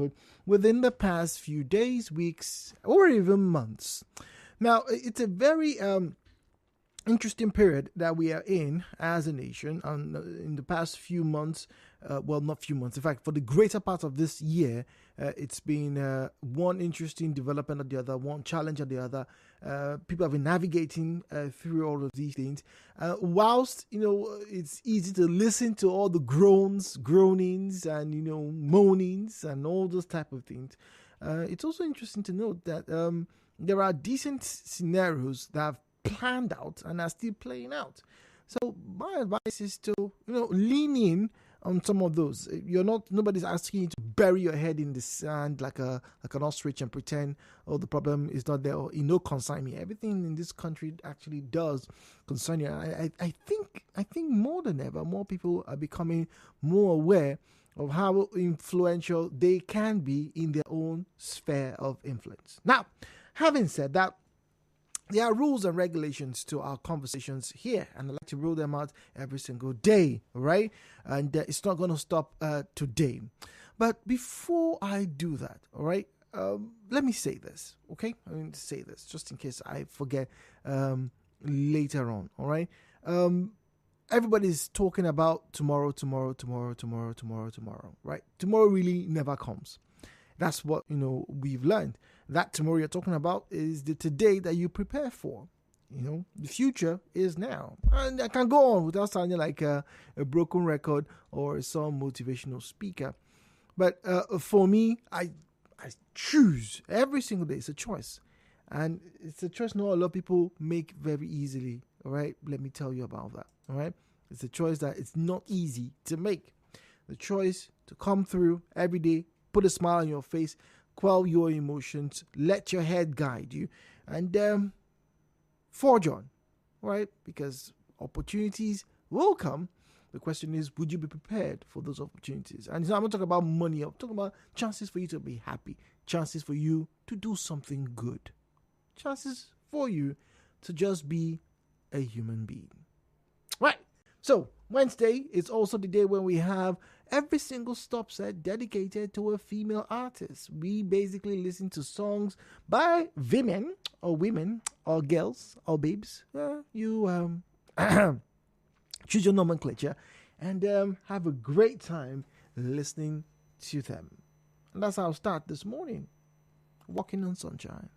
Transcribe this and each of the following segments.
episode within the past few days, weeks, or even months. Now, it's a very interesting period that we are in as a nation. And in the past few months, well, not few months, in fact, for the greater part of this year, it's been one interesting development or the other, one challenge or the other. People have been navigating through all of these things. Whilst, it's easy to listen to all the groanings, and, moanings and all those type of things. It's also interesting to note that there are decent scenarios that have planned out and are still playing out. So my advice is to lean in on some of those. Nobody's asking you to bury your head in the sand like an ostrich and pretend the problem is not there, or concern me. Everything in this country actually does concern you. I think more than ever, more people are becoming more aware of how influential they can be in their own sphere of influence. Now, having said that, there are rules and regulations to our conversations here, and I like to roll them out every single day, right? And it's not going to stop today. But before I do that, all right, let me say this, okay? I'm going to say this just in case I forget later on, all right? Everybody's talking about tomorrow, right? Tomorrow really never comes. That's what, we've learned. That tomorrow you're talking about is the today that you prepare for. The future is now. And I can go on without sounding like a broken record or some motivational speaker. But for me, I choose every single day. It's a choice. And it's a choice not a lot of people make very easily. All right? Let me tell you about that. All right? It's a choice that it's not easy to make. The choice to come through every day, put a smile on your face, quell your emotions, let your head guide you, and forge on, right? Because opportunities will come. The question is, would you be prepared for those opportunities? And I'm not talking about money. I'm talking about chances for you to be happy, chances for you to do something good, chances for you to just be a human being. Right. So Wednesday is also the day when we have every single stop set dedicated to a female artist. We basically listen to songs by women or girls or babes. You choose your nomenclature and have a great time listening to them. And that's how I'll start this morning. Walking on Sunshine.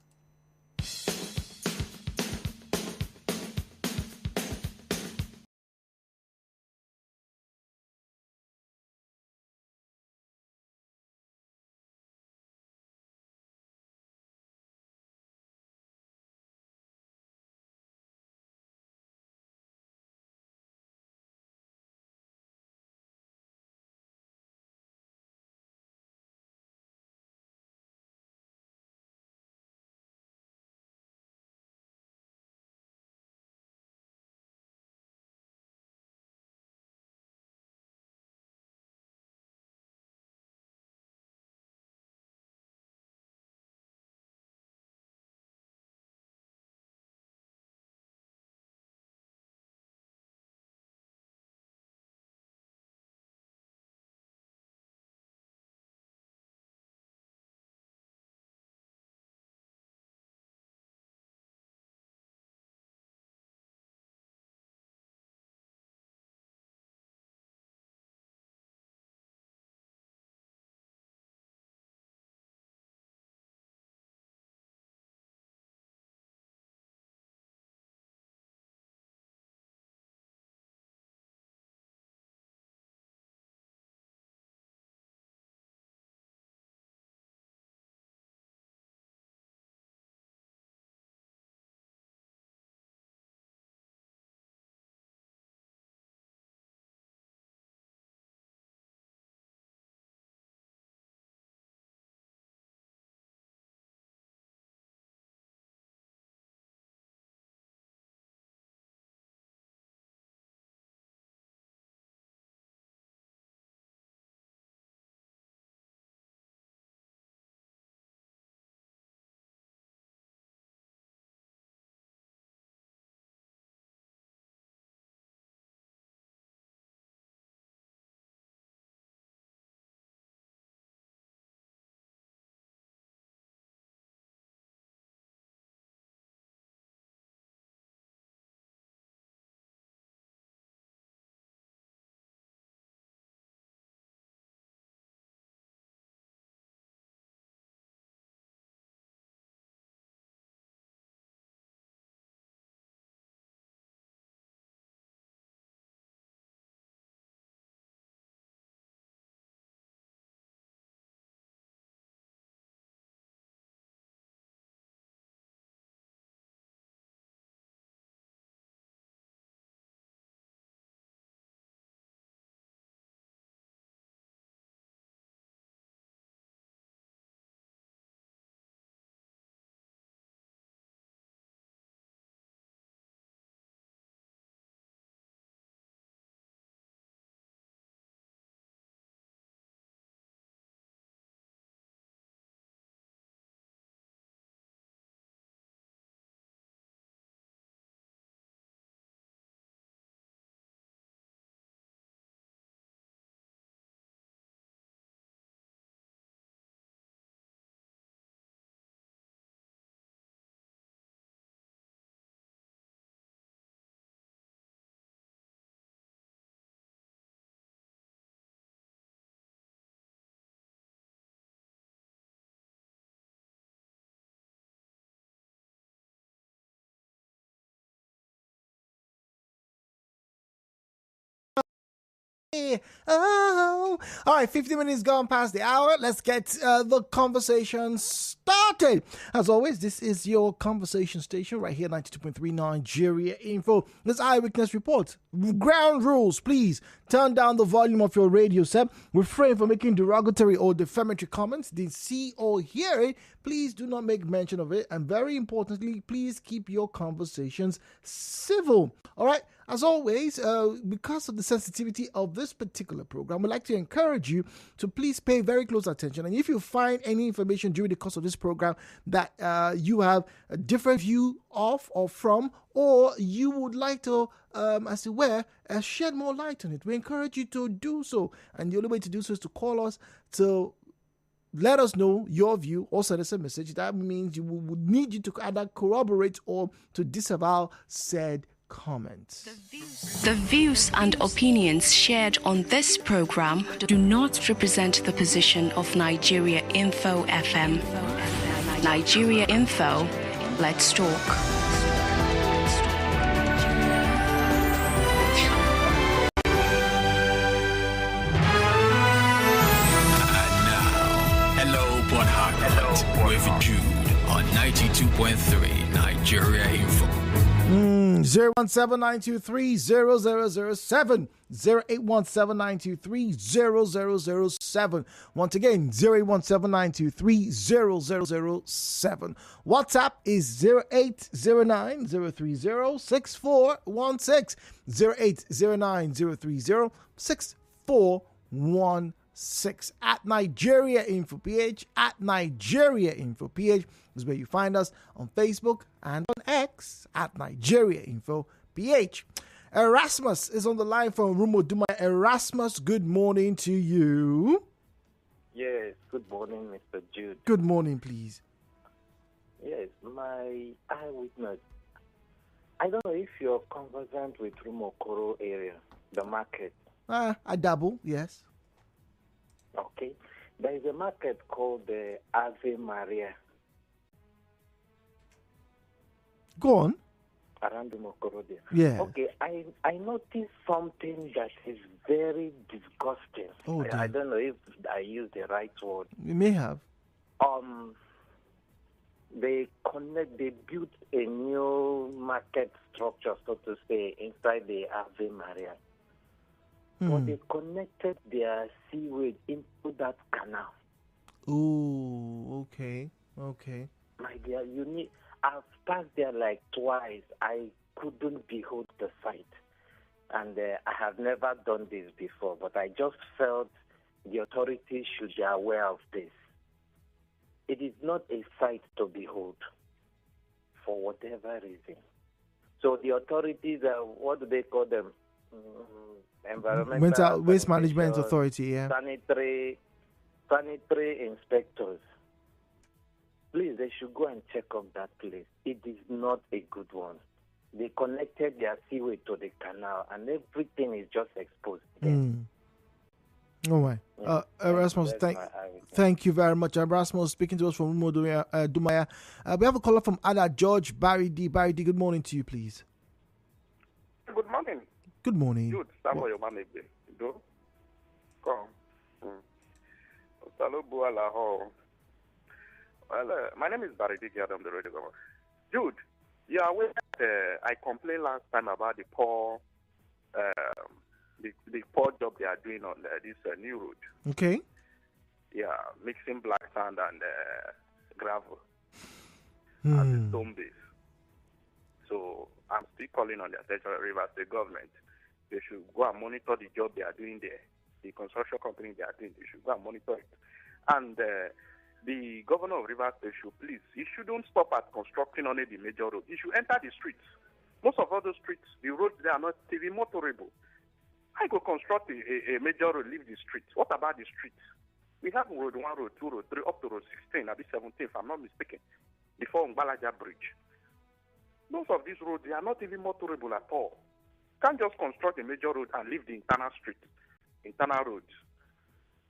Oh, all right, 50 minutes gone past the hour. Let's get the conversation started. As always, this is your conversation station right here, 92.3 Nigeria Info. This Eyewitness Report. Ground rules, please. Turn down the volume of your radio set. Refrain from making derogatory or defamatory comments. Did see or hear it, please do not make mention of it. And very importantly, please keep your conversations civil. All right. As always, because of the sensitivity of this particular program, we'd like to encourage you to please pay very close attention. And if you find any information during the course of this program that you have a different view of or from, or you would like to, as it were, shed more light on it, we encourage you to do so. And the only way to do so is to call us to let us know your view or send us a message. That means we would need you to either corroborate or to disavow said comments. The views and opinions shared on this program do not represent the position of Nigeria Info FM. Nigeria Info, let's talk. With Jude on 92.3 Nigeria Info. 017-923-0007. 08179230007. Once again, 08179230007. WhatsApp is 0809-030-6416. 0809-030-6416. At Nigeria Info PH, at Nigeria Info PH is where you find us on Facebook and on X at Nigeria Info PH. Erasmus is on the line from Rumoduma. Erasmus, good morning to you. Yes, good morning, Mr. Jude. Good morning, please. Yes, my eyewitness. I don't know if you're conversant with Rumokoro area, the market. I dabble, yes. Okay. There is a market called the Ave Maria. Go on. Around the Mokoro there. Yeah. Okay, I noticed something that is very disgusting. Oh, dear. I don't know if I use the right word. You may have. They built a new market structure, so to say, inside the Ave Maria. But they connected their sewage into that canal. Oh, okay. My dear, I've passed there like twice. I couldn't behold the sight. And I have never done this before, but I just felt the authorities should be aware of this. It is not a sight to behold, for whatever reason. So the authorities, what do they call them? Environmental Waste Management Authority, yeah. Sanitary inspectors. Please, they should go and check up that place. It is not a good one. They connected their sewage to the canal, and everything is just exposed. All right. Erasmus, thank you very much. Erasmus speaking to us from Dumaya. We have a caller from Ada George Barry D. Barry D, good morning to you, please. Good morning. Good morning. Good. Well, my name is Barry D. I'm the radio governor. Jude, you are aware that I complained last time about the poor job they are doing on this new road. Okay. Yeah, mixing black sand and gravel as a stone base. So I'm still calling on the attention of Rivers State government. They should go and monitor the job they are doing there. The construction company they are doing, they should go and monitor it. And the governor of Rivers State should please, he shouldn't stop at constructing only the major road. He should enter the streets. Most of all those streets, the roads they are not even motorable. I go construct a major road, leave the streets. What about the streets? We have road 1, road 2, road 3, up to road 16, maybe 17, if I'm not mistaken, before Ngbalaja Bridge. Most of these roads, they are not even motorable at all. Can't just construct a major road and leave the internal streets, internal roads.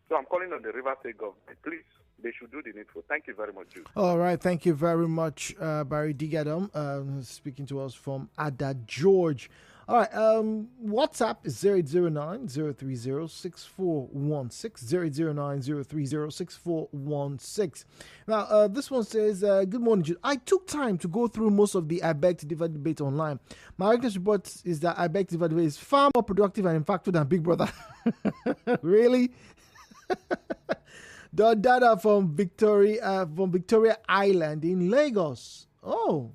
So I'm calling on the Rivers State government, please. They should do the needful. Thank you very much, Jude. All right. Thank you very much, Barry Digadam, speaking to us from Ada George. All right. WhatsApp is 0809-030-6416, Now, this one says, good morning, Jude. I took time to go through most of the I Beg to Differ debate online. My weakness report is that I Beg to Differ debate is far more productive and impactful than Big Brother. Really? The data from Victoria Island in Lagos. Oh,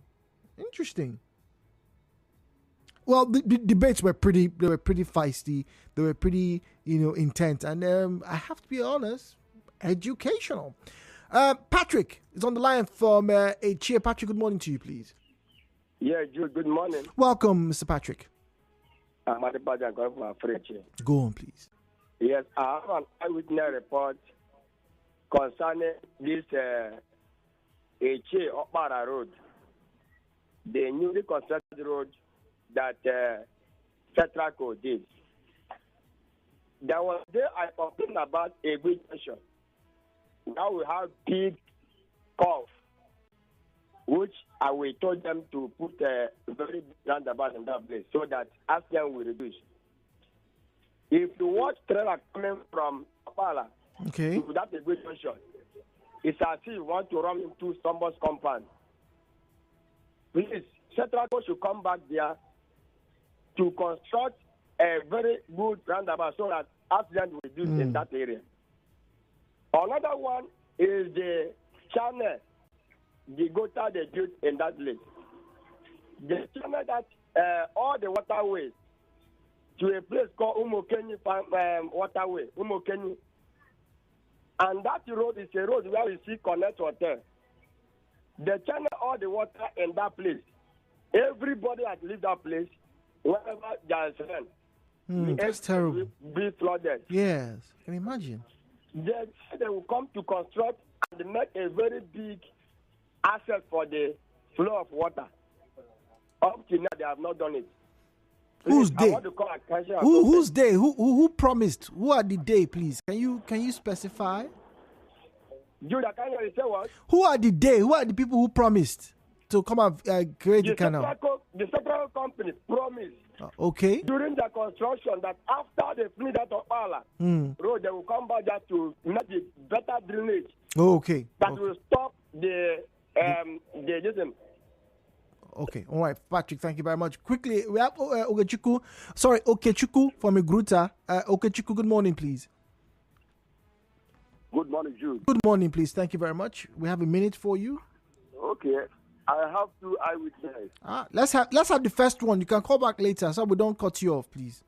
interesting. Well, the debates were pretty feisty. They were pretty, intense, and I have to be honest, educational. Patrick is on the line from Echia. Patrick, good morning to you, please. Yeah, Jude, good morning. Welcome, Mr. Patrick. I'm Adebaja from Afrechi. Go on, please. Yes, I have an eyewitness report concerning this Echia Okpara Road, the newly constructed road that Tetraco did. There was a day I complained about a good junction. Now we have big curve, which I will told them to put a very big roundabout in that place so that accident will reduce. If you watch trailer coming from Apala to that a good junction, it's as if you want to run into someone's compound. Please, Tetraco should come back there to construct a very good roundabout so that accident will reduce in that area. Another one is the channel, the gutter they built in that place. The channel that all the waterways to a place called Umokeni Waterway, Umokeni. And that road is a road where we see Connect Hotel. They channel all the water in that place. Everybody that live that place, wherever there is rain, that's terrible. Be flooded. Yes, I can imagine. They will come to construct and make a very big access for the flow of water. Up to now, they have not done it. Who's they? Who's they? Who promised? Who are the they? Please, can you specify? Jude, I can't hear you say what? Who are the they? Who are the people who promised to come and create the canal? The central company promised. Okay. During the construction, that after they finish that Opala road, they will come back there to make the better drainage. Okay. That will stop the. Okay, all right, Patrick, thank you very much. Quickly, we have Okechukwu from Igruta. Okechukwu, good morning, please. Good morning, Jude. Good morning, please. Thank you very much. We have a minute for you. Okay, I have 2 eyewitnesses. Let's have the first one. You can call back later, so we don't cut you off, please.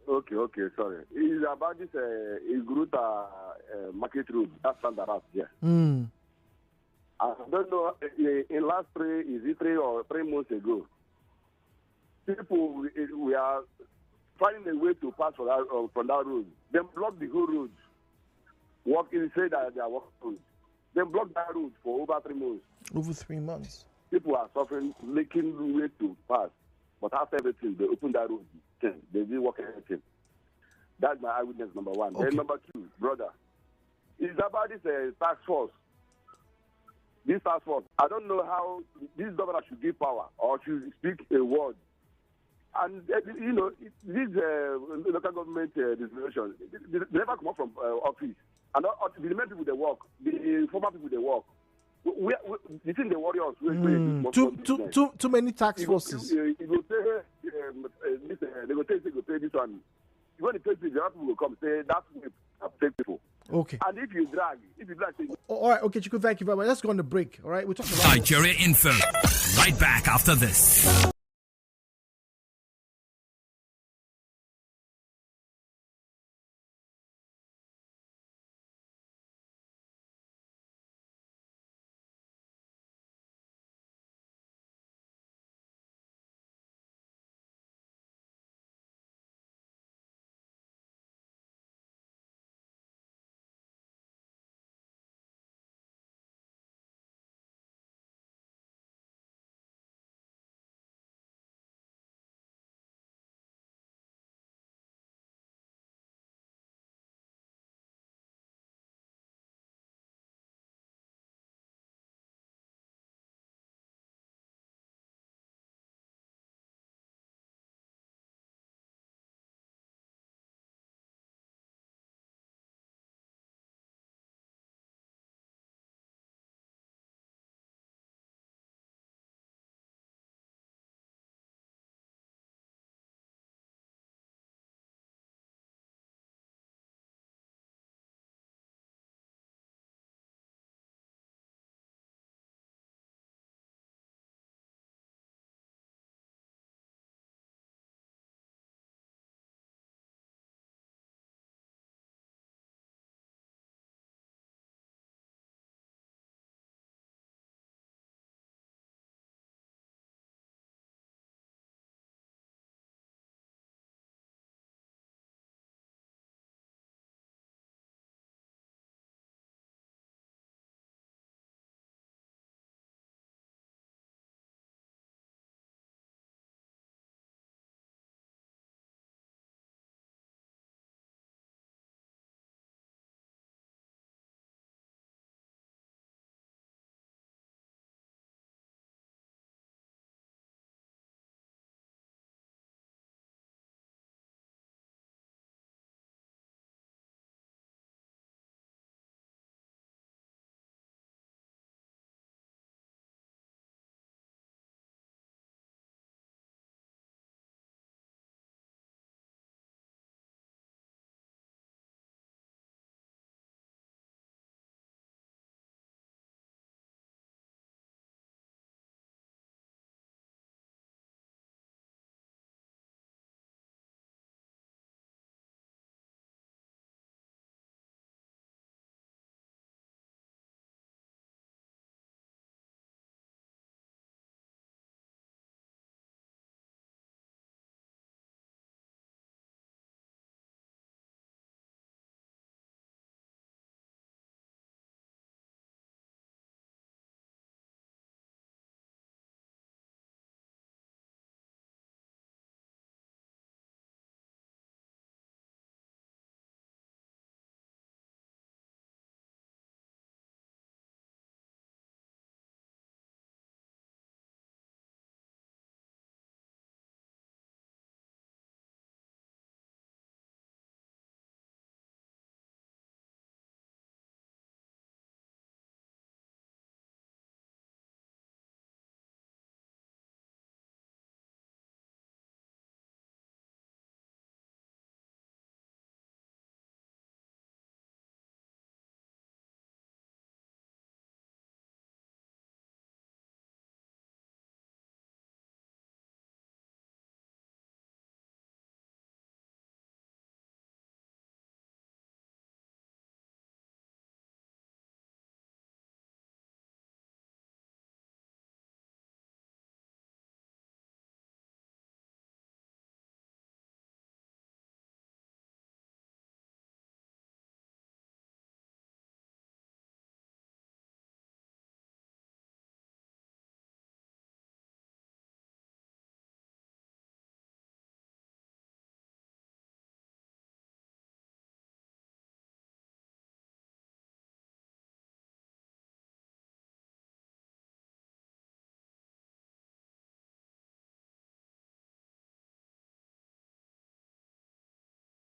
Okay, sorry. It's about this Igruta market road. That's standard out here. I don't know, in last 3 months ago, people, we are finding a way to pass from that road. They block the whole road. Say that they are walking. They block that road for over 3 months. Over 3 months. People are suffering, making way to pass. But after everything, they open that road. They didn't work anything. That's my eyewitness number 1. Okay. Then number 2, brother, it's about this task force. This task force, I don't know how this governor should give power or should speak a word. And, this local government distribution, they never come up from office. And the main people they work, the former people they work. The thing they worry us. Too many tax forces. They go say this one. When the people will come, say that's take people. Okay. And if you drag, all right, okay, Chiku, thank you very much. Let's go on the break. All right, we'll talk about Nigeria Info. Right back after this.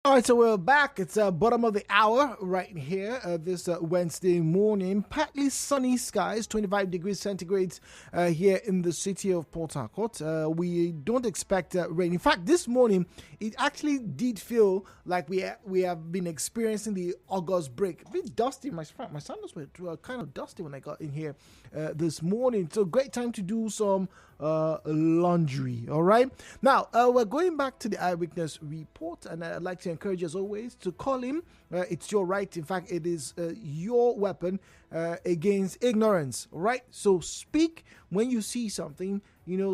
All right, so we're back. It's bottom of the hour right here this Wednesday morning. Partly sunny skies, 25 degrees centigrade here in the city of Port Harcourt. We don't expect rain. In fact, this morning, it actually did feel like we have been experiencing the August break. A bit dusty. My sandals were kind of dusty when I got in here this morning. So great time to do some laundry. All right. Now, we're going back to the eyewitness report, and I'd like to encourage you as always to call him. It's your right. In fact, it is your weapon against ignorance. All right. So speak when you see something.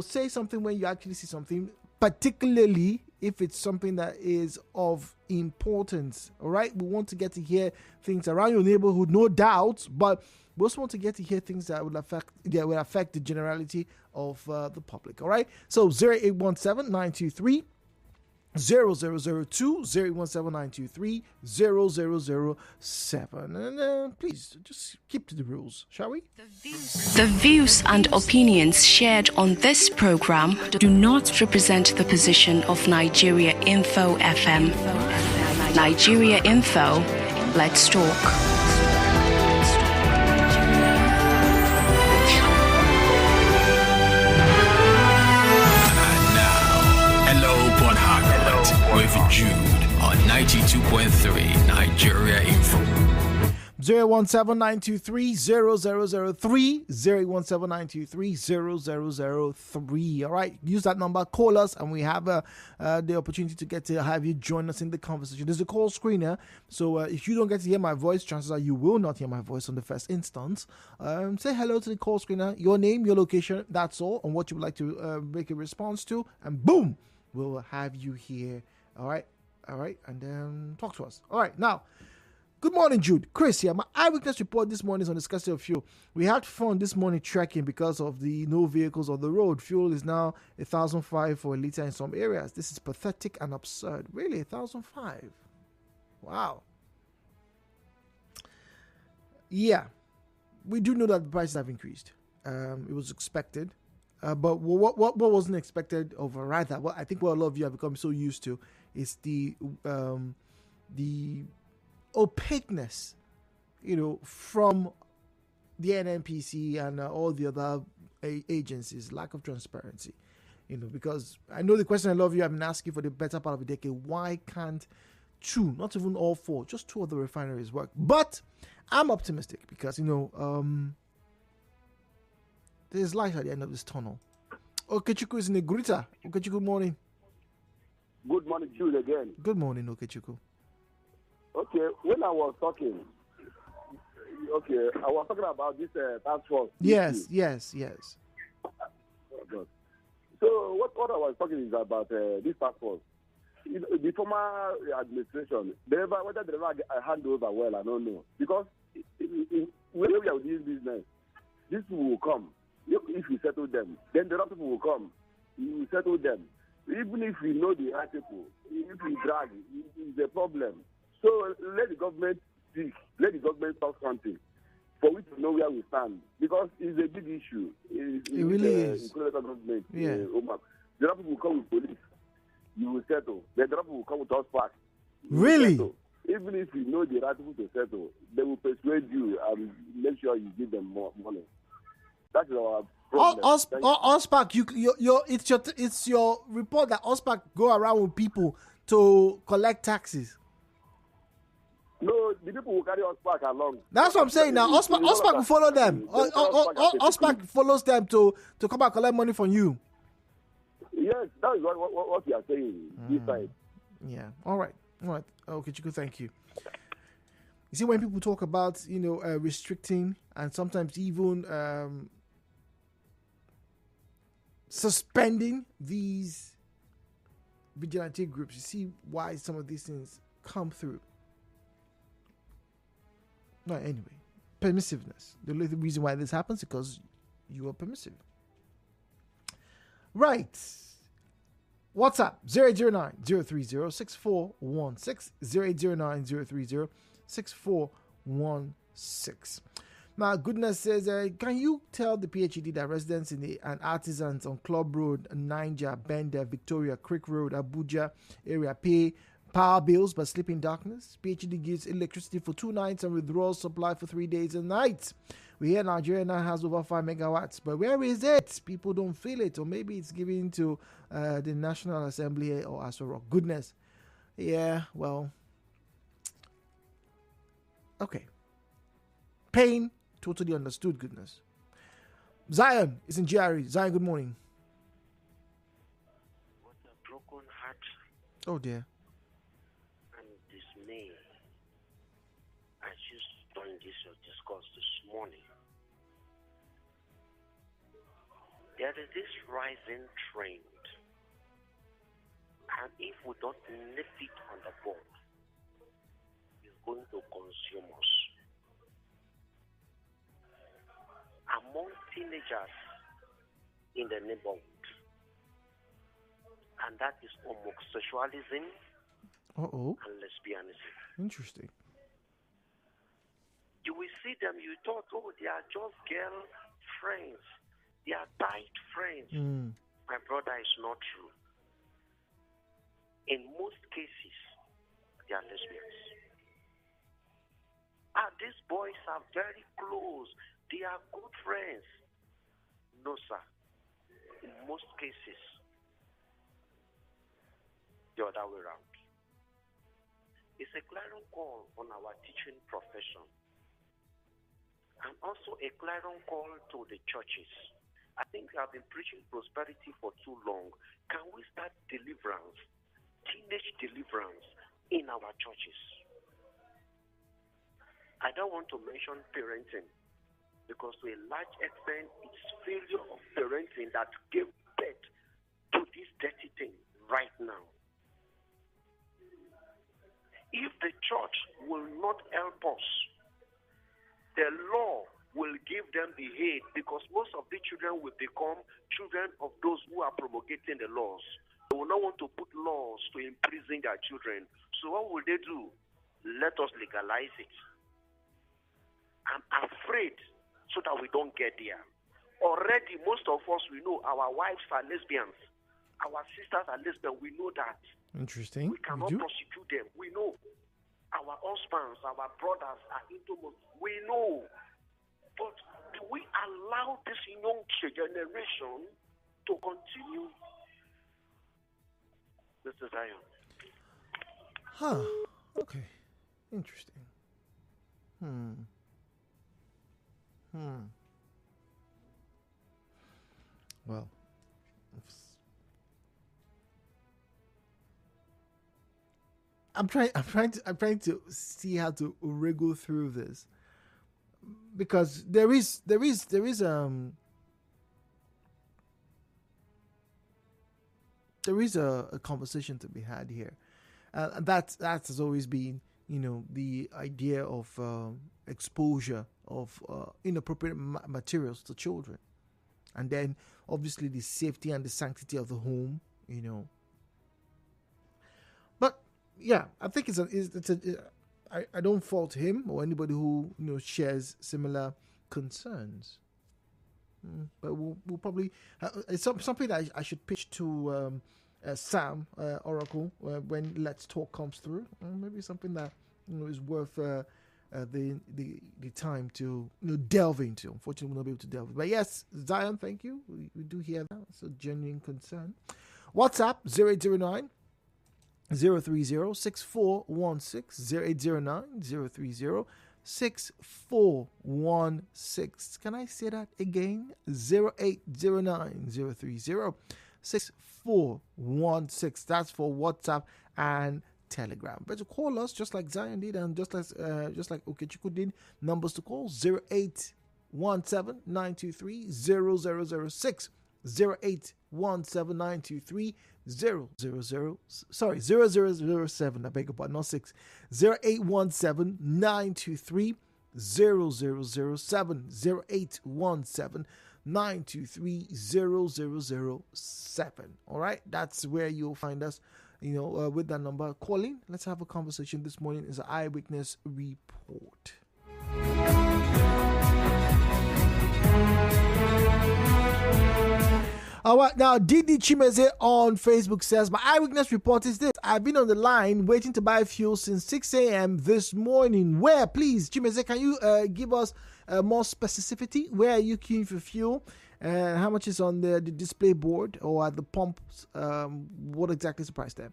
Say something when you actually see something, particularly if it's something that is of importance. All right. We want to get to hear things around your neighborhood, no doubt, but we also want to get to hear things that will affect the generality of the public. All right. So 0817-923 0002, 0817-923-0007. And please just keep to the rules, shall we? The views and opinions shared on this program do not represent the position of Nigeria Info FM. Nigeria Info, let's talk. With Jude on 92.3 Nigeria Info. 017-923-0003, 017-923-0003. All right, use that number, call us, and we have the opportunity to get to have you join us in the conversation. There's a call screener, so if you don't get to hear my voice, chances are you will not hear my voice on the first instance. Say hello to the call screener, your name, your location, that's all, and what you would like to make a response to, and boom, we'll have you here. All right, and then talk to us. All right, now, good morning, Jude. Chris here. My eyewitness report this morning is on the scarcity of fuel. We had fun this morning trekking because of the no vehicles on the road. Fuel is now 1,005 for a liter in some areas. This is pathetic and absurd. Really, 1,005? Wow. Yeah, we do know that the prices have increased. It was expected. But what wasn't expected, or rather, what I think what a lot of you have become so used to is the opaqueness, from the NNPC and all the other agencies, lack of transparency, because I know the question a lot of you have been asking for the better part of a decade: why can't two, not even all four, just two of the refineries work? But I'm optimistic because there's light at the end of this tunnel. Okechukwu is in the Grita. Okechukwu, good morning. Good morning, Jude, again. Good morning, Okechukwu. Okay, when I was talking about this task force. Yes. So what I was talking is about this task force. The former administration, whether they ever hand over well, I don't know. Because when we are doing business, these people will come. If we settle them, then the other people will come. We will settle them. Even if we know the right people, if we drag, it's a problem. So let the government speak. Let the government talk something for we to know where we stand. Because it's a big issue. It really is. Government, yeah. The other people will come with police. You will settle. The other people will come with us back. Really? Even if you know the right people to settle, they will persuade you and make sure you give them more money. That is our problem. OSPAC, it's your report that OSPAC go around with people to collect taxes. No, the people will carry OSPAC along. That's what I'm saying now. OSPAC will follow them. OSPAC follows them to come and collect money from you. Yes, that is what we are saying. This side. Yeah. All right. Okay, Chiku, thank you. You see, when people talk about restricting and sometimes even suspending these vigilante groups, you see why some of these things come through. No, anyway, permissiveness. The only reason why this happens is because you are permissive. Right. WhatsApp 009-030-6416, 0809030-6416. Now, Goodness says, can you tell the PhD that residents and artisans on Club Road, Niger, Bender, Victoria, Creek Road, Abuja area pay power bills but sleep in darkness. PhD gives electricity for 2 nights and withdraws supply for 3 days and nights. We hear Nigeria now has over 5 megawatts, but where is it? People don't feel it, or maybe it's given to the National Assembly or Aso Rock. Goodness. Yeah, well. Okay. Pain, totally understood, goodness. Zion is in GRE. Zion, good morning. What a broken heart. Oh dear. And dismay. I just joined this discourse this morning. There is this rising trend, and if we don't nip it on the bud, it's going to consume us. Among teenagers in the neighborhood, and that is homosexualism and lesbianism. Interesting. You will see them, you thought, oh, they are just girl friends. They are tight friends. My brother, is not true. In most cases, they are lesbians. These boys are very close. They are good friends. No, sir. In most cases, the other way around. It's a clarion call on our teaching profession, and also a clarion call to the churches. I think we have been preaching prosperity for too long. Can we start deliverance, teenage deliverance in our churches? I don't want to mention parenting, because to a large extent, it's failure of parenting that gave birth to this dirty thing right now. If the church will not help us, the law will give them the hate, because most of the children will become children of those who are promulgating the laws. They will not want to put laws to imprison their children. So what will they do? Let us legalize it. I'm afraid so that we don't get there. Already, most of us, we know our wives are lesbians. Our sisters are lesbians. We know that. Interesting. We cannot prosecute them. We know. Our husbands, our brothers are into. We know. But do we allow this young generation to continue? This is Zion. Okay. Interesting. Well, I'm trying to see how to wriggle through this, because there is a conversation to be had here, and that has always been, the idea of exposure of inappropriate materials to children, and then obviously the safety and the sanctity of the home, But yeah, I think I don't fault him or anybody who shares similar concerns. But we'll probably it's something that I should pitch to Sam Oracle when Let's Talk comes through. Maybe something that is worth the time to delve into. Unfortunately, we'll not be able to delve. But yes, Zion, thank you. We do hear that. It's a genuine concern. WhatsApp 0809 030 6416 0809 030 6416. Can I say that again? 0809 030 6416. That's for WhatsApp and Telegram. But to call us just like Zion did, and just like Okechukwu did, numbers to call 0817 923 0006 0817 923 0007. I beg your pardon, not 6. 0817 923 0007 0817 923 0007. All right, that's where you'll find us. With that number, calling. Let's have a conversation this morning. Is an eyewitness report. All right, now Didi Chimeze on Facebook says, my eyewitness report is this. I've been on the line waiting to buy fuel since 6 a.m. this morning. Where, please, Chimeze, can you give us more specificity? Where are you queuing for fuel? How much is on the display board or at the pumps? What exactly is the price there?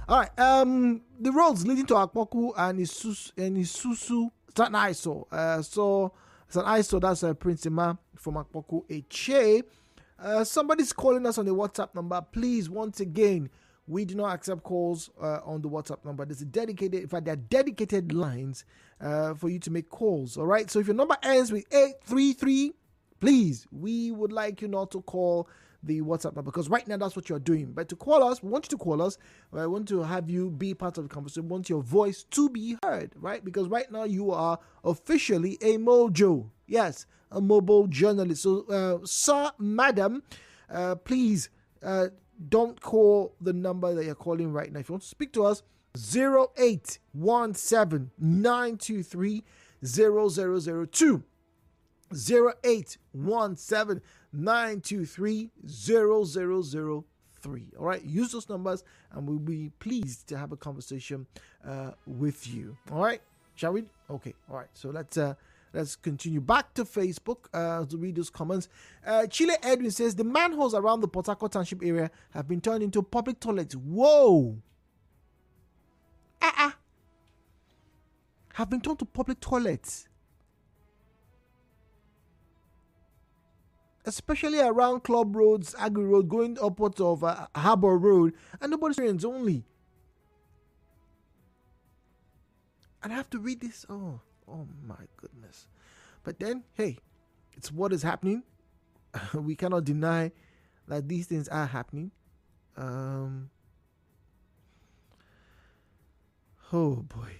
All right, the roads leading to Akpoku and Isusu, it's not an ISO. So it's an ISO, that's Prince Emma from Akpoku Eche. Somebody's calling us on the WhatsApp number. Please, once again, we do not accept calls on the WhatsApp number. There's there are dedicated lines for you to make calls. All right. So if your number ends with 833, please, we would like you not to call the WhatsApp number because right now that's what you're doing. But to call us, we want you to call us. I want to have you be part of the conversation. We want your voice to be heard, right? Because right now you are officially a mojo. Yes, a mobile journalist. So, sir, madam, please don't call the number that you're calling right now. If you want to speak to us, 0817 923 0002. 0817 923 0003. All right, use those numbers and we'll be pleased to have a conversation with you. All right, shall we? Okay, all right. So let's continue. Back to Facebook to read those comments. Chile Edwin says the manholes around the Port Harcourt Township area have been turned into public toilets. Whoa! Have been turned to public toilets. Especially around Club Roads, Agri Road, going upwards of Harbour Road, and nobody's friends only. And I have to read this. Oh my goodness. But then, hey, it's what is happening. We cannot deny that these things are happening. Oh boy.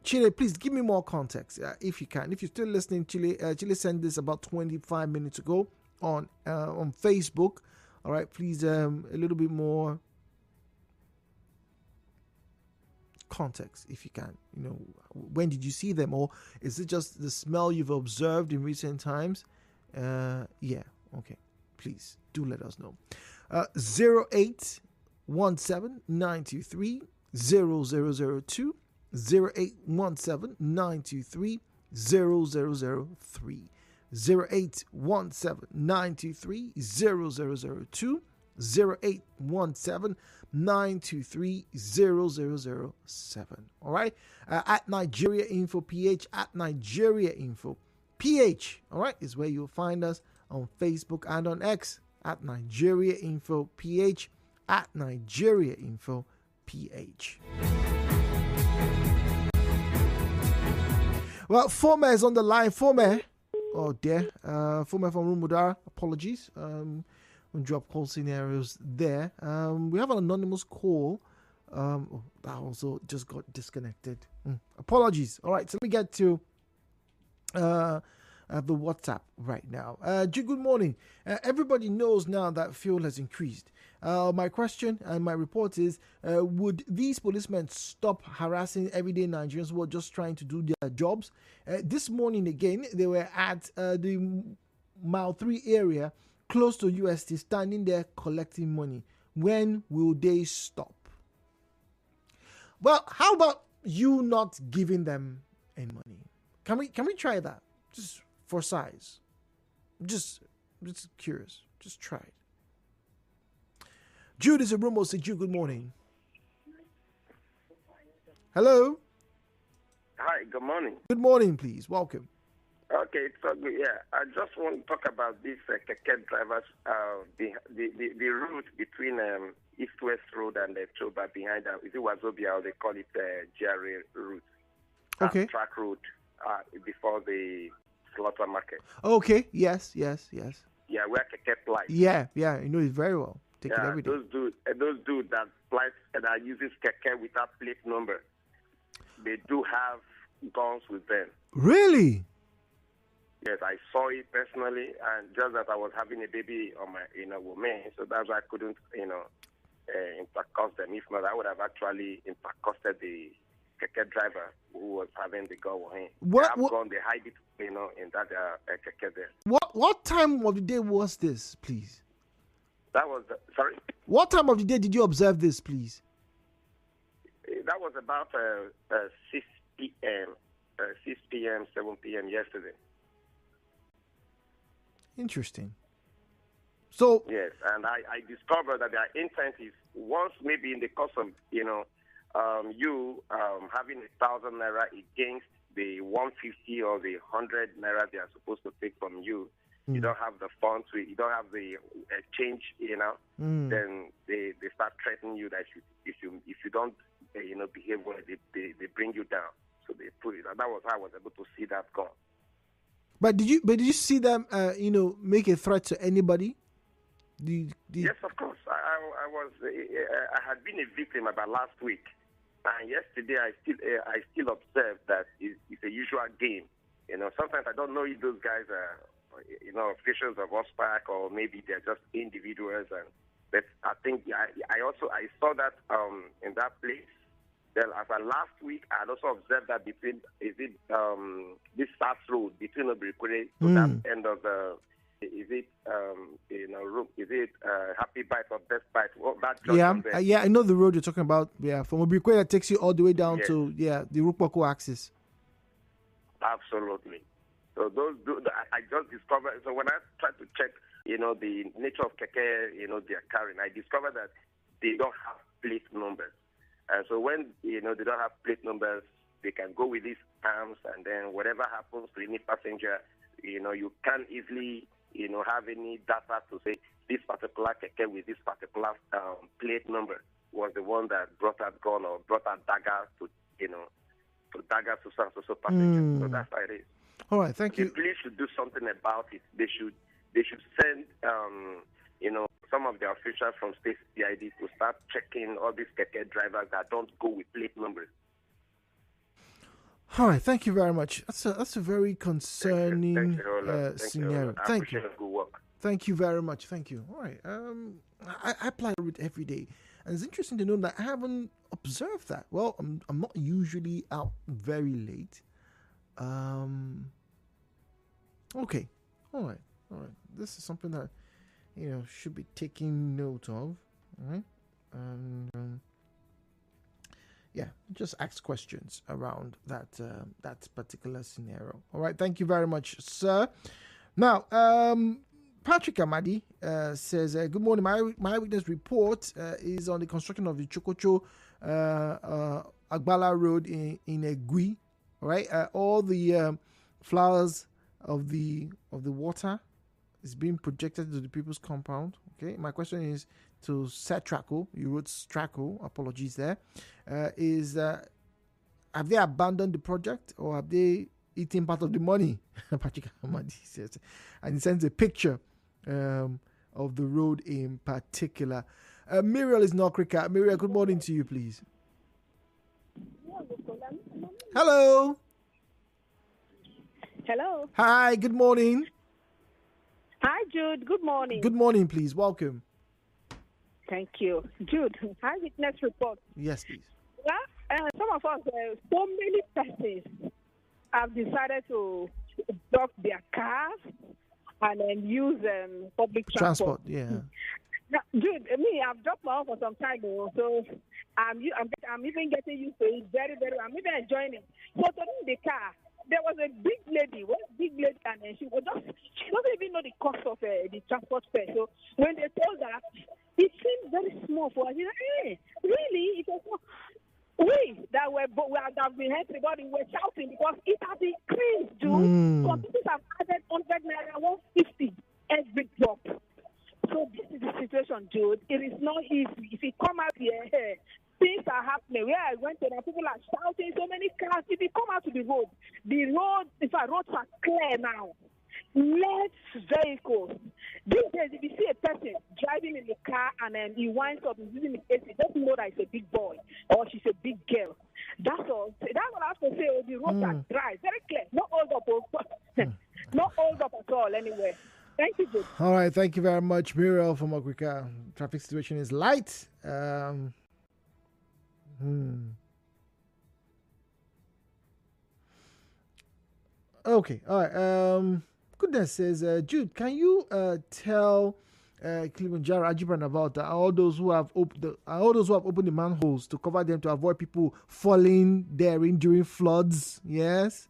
Chile, please give me more context if you can. If you're still listening, Chile sent this about 25 minutes ago on Facebook. All right, please a little bit more context if you can. When did you see them, or is it just the smell you've observed in recent times? Yeah, okay. Please do let us know. 0817 923 0002. 0817 923 0003. 0817 923 0002. 0817 923 0007. All right. At Nigeria Info PH, at Nigeria Info PH. All right, is where you'll find us on Facebook and on X at Nigeria Info PH, at Nigeria Info PH. Well, Fome is on the line. Fome. Oh dear. Fome from Rumudara. Apologies. Drop call scenarios there. We have an anonymous call. That also just got disconnected. Apologies. All right, so let me get to the WhatsApp right now. Good morning. Everybody knows now that fuel has increased. My question and my report is, would these policemen stop harassing everyday Nigerians who are just trying to do their jobs? This morning again, they were at the Mile 3 area close to UST, standing there collecting money. When will they stop? Well, how about you not giving them any money? Can we try that? Just for size. Just curious. Just try it. Jude is a room. Say, Jude, good morning. Hello. Hi, good morning. Good morning, please. Welcome. Okay, it's so good. Yeah, I just want to talk about this keke drivers, the route between East-West Road and the Choba behind them. Is it Wazobia, or they call it GRA route? Okay. Track road before the slaughter market. Okay, yes. Yeah, where keke flies. Yeah, you know it very well. Take it every day. Those dudes that flies and that uses keke without plate number, they do have guns with them. Really? Yes, I saw it personally, and just that I was having a baby on my, with me, so that's why I couldn't, intercost them. If not, I would have actually intercosted the keke driver who was having the gun with him. What? They hide it, in that keke there. What time of the day was this, please? That was sorry. What time of the day did you observe this, please? That was about 6 p.m., 7 p.m. yesterday. Interesting. So yes, and I discovered that their intent is once maybe in the course of you having 1,000 naira against the 150 or the 100 naira they are supposed to take from you. You don't have the funds, you don't have the exchange, then they start threatening you that if you don't behave well, they bring you down. So they put it. And that was how I was able to see that gun. But did you see them make a threat to anybody? Yes, of course. I had been a victim about last week, and yesterday I still observed that it's a usual game. Sometimes I don't know if those guys are officials of OSPAC or maybe they're just individuals. But I think I saw that in that place. Then as of last week, I had also observed that between this South Road between Obirikwere to that end of the. Is it Happy Bite or Best Bite? Well, that yeah, I know the road you're talking about. Yeah, from Obirikwere that takes you all the way down to the Rukpoko axis. Absolutely. So I just discovered. So when I tried to check, the nature of keke, they're carrying, I discovered that they don't have plate numbers. And so when they don't have plate numbers, they can go with these arms, and then whatever happens to any passenger, you can't easily have any data to say this particular keke with this particular plate number was the one that brought that gun or brought that dagger to dagger to so passengers. So that's how it is. All right, thank you. The police should do something about it. They should send some of the officials from state CID to start checking all these keke drivers that don't go with plate numbers. All right, thank you very much. That's a very concerning scenario. Thank you. Good work. Thank you very much. Thank you. All right. I apply it every day, and it's interesting to know that I haven't observed that. Well, I'm not usually out very late. Okay. All right. This is something that should be taking note of. All right. And just ask questions around that particular scenario. All right. Thank you very much, sir. Now, Patrick Amadi says, good morning. My witness report is on the construction of the Chokocho Agbala Road in Egui. All right. All the flowers of the water is being projected to the people's compound. Okay. My question is to Setraco. You wrote Straco. Apologies there. Have they abandoned the project or have they eaten part of the money? Patrick Amadi says, and he sends a picture of the road in particular. Muriel is not cricket. Muriel, good morning to you, please. Hello. Hello. Hi, good morning. Hi, Jude. Good morning. Good morning, please. Welcome. Thank you. Jude, eyewitness report. Yes, please. Well, some of us, so many persons have decided to dock their cars and then use public transport. Yeah. Now, Jude, I've dropped my own for some time now, so I'm even getting used to it very, very. I'm even enjoying it. So today in the car, there was a big lady, and she doesn't even know the cost of the transport fare. So when they told her, it seemed very small for her. She said, "Hey, really?" It was we that have been heard about it were shouting because it has increased, Jude. Some people have added 100 naira, 150 every drop. So this is the situation, Jude. It is not easy. If you come out here, things are happening. Where I went to, people are shouting, so many cars. If you come out to the road, roads are clear now. Less vehicles. These days, if you see a person driving in the car and then he winds up using the AC, just know that he's a big boy or she's a big girl. That's all. That's what I have to say. The roads are dry, very clear. Not hold up, not hold up at all anywhere. Thank you, Jude. All right, thank you very much, Muriel from Okrika. Traffic situation is light. Okay, all right. Goodness says, Jude, can you tell Kilimanjaro Ajibran about all those who have opened the manholes to cover them to avoid people falling therein during floods? Yes.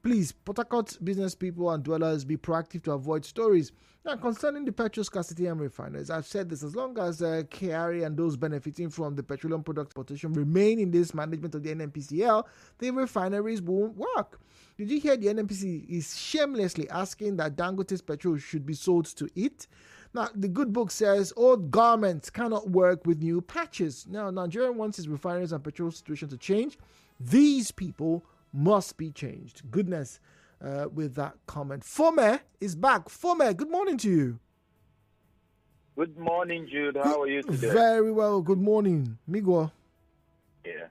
Please, Port Harcourt business people and dwellers, be proactive to avoid stories. Now, concerning the petrol scarcity and refiners, I've said this, as long as KRA and those benefiting from the petroleum product exportation remain in this management of the NNPCL, the refineries won't work. Did you hear the NNPC is shamelessly asking that Dangote's petrol should be sold to it? Now, the good book says old garments cannot work with new patches. Now, Nigeria wants its refineries and petrol situation to change. These people must be changed. Goodness, with that comment. Fome is back. Fome, good morning to you. Good morning, Jude. How are you today? Very well. Good morning. Miguel. Yeah.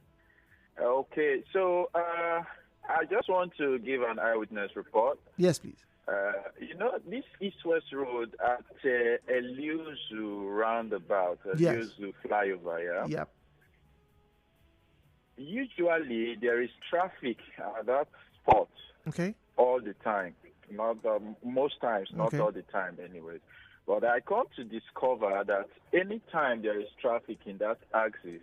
Okay, so I just want to give an eyewitness report. Yes, please. This East-West Road at Eliuzu roundabout, Eliuzu flyover, yeah? Yep. Usually there is traffic at that spot. Okay. All the time. Not most times, not all the time anyways. But I come to discover that anytime there is traffic in that axis,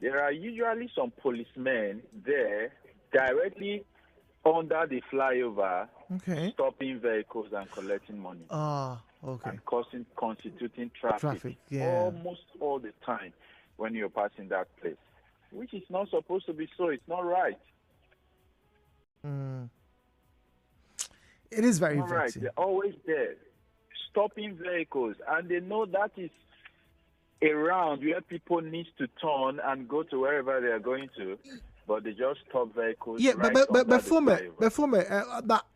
there are usually some policemen there directly under the flyover, stopping vehicles and collecting money. And constituting traffic. Almost all the time when you're passing that place, which is not supposed to be so. It's not right. It is very right. vexing. They're always there, stopping vehicles, and they know that is a round where people need to turn and go to wherever they are going to, but they just stop vehicles. Yeah, right but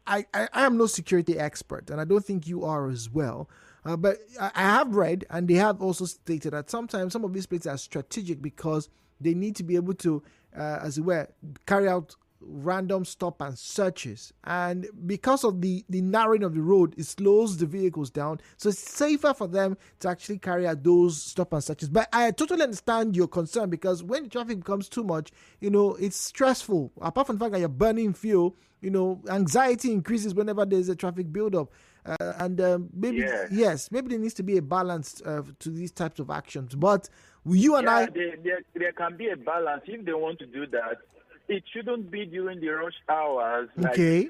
I am no security expert, and I don't think you are as well. But I have read, and they have also stated that sometimes some of these places are strategic because they need to be able to, as it were, carry out random stop and searches, and because of the narrowing of the road, it slows the vehicles down, so it's safer for them to actually carry out those stop and searches. But I totally understand your concern, because when the traffic becomes too much, it's stressful. Apart from the fact that you're burning fuel, anxiety increases whenever there's a traffic buildup. Maybe there needs to be a balance to these types of actions. But there can be a balance if they want to do that. It shouldn't be during the rush hours, like 7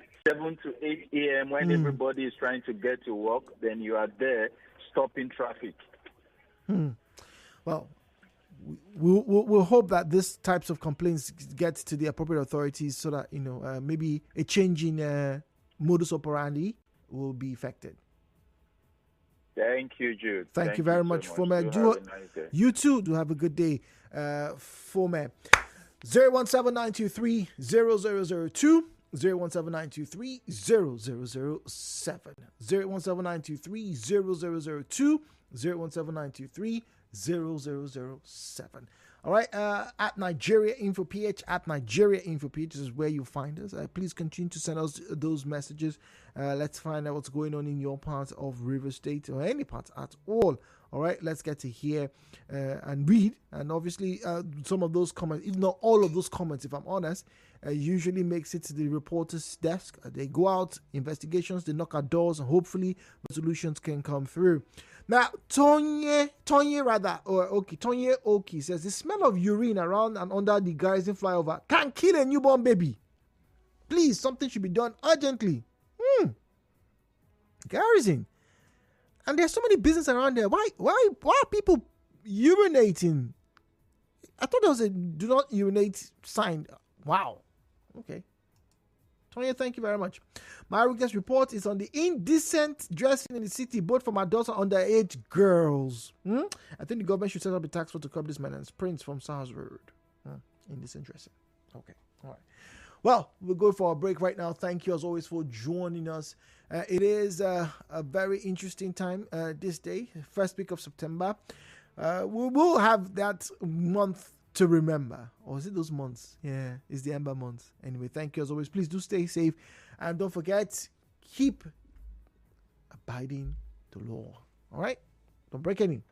to 8 a.m. when everybody is trying to get to work. Then you are there stopping traffic. Well, we'll hope that these types of complaints get to the appropriate authorities, so that maybe a change in modus operandi will be effected. Thank you, Jude. Thank you very much, Fome. You too. Do have a good day, Fome. 017-923-0002, 017-923-0007, 017-923-0002, 017-923-0007. All right, at Nigeria Info PH, this is where you find us. Please continue to send us those messages. Let's find out what's going on in your part of River State, or any part at all. All right, let's get to hear and read. And obviously, some of those comments, if not all of those comments, if I'm honest, usually makes it to the reporter's desk. They go out, investigations, they knock at doors, and hopefully resolutions can come through. Now, Tonye Oki says, the smell of urine around and under the Garrison flyover can kill a newborn baby. Please, something should be done urgently. Garrison. And there's so many businesses around there. Why are people urinating? I thought there was a do not urinate sign. Wow. Okay. Tonya, thank you very much. My weakness report is on the indecent dressing in the city, both from adults and underage girls. I think the government should set up a tax force to curb this menace. Prince from South Road. Indecent dressing. Okay. All right. Well, we'll go for a break right now. Thank you as always for joining us. It is a very interesting time this day, first week of September. We will have that month to remember. Or is it those months? Yeah, it's the Ember month. Anyway, thank you as always. Please do stay safe. And don't forget, keep abiding the law. All right? Don't break any.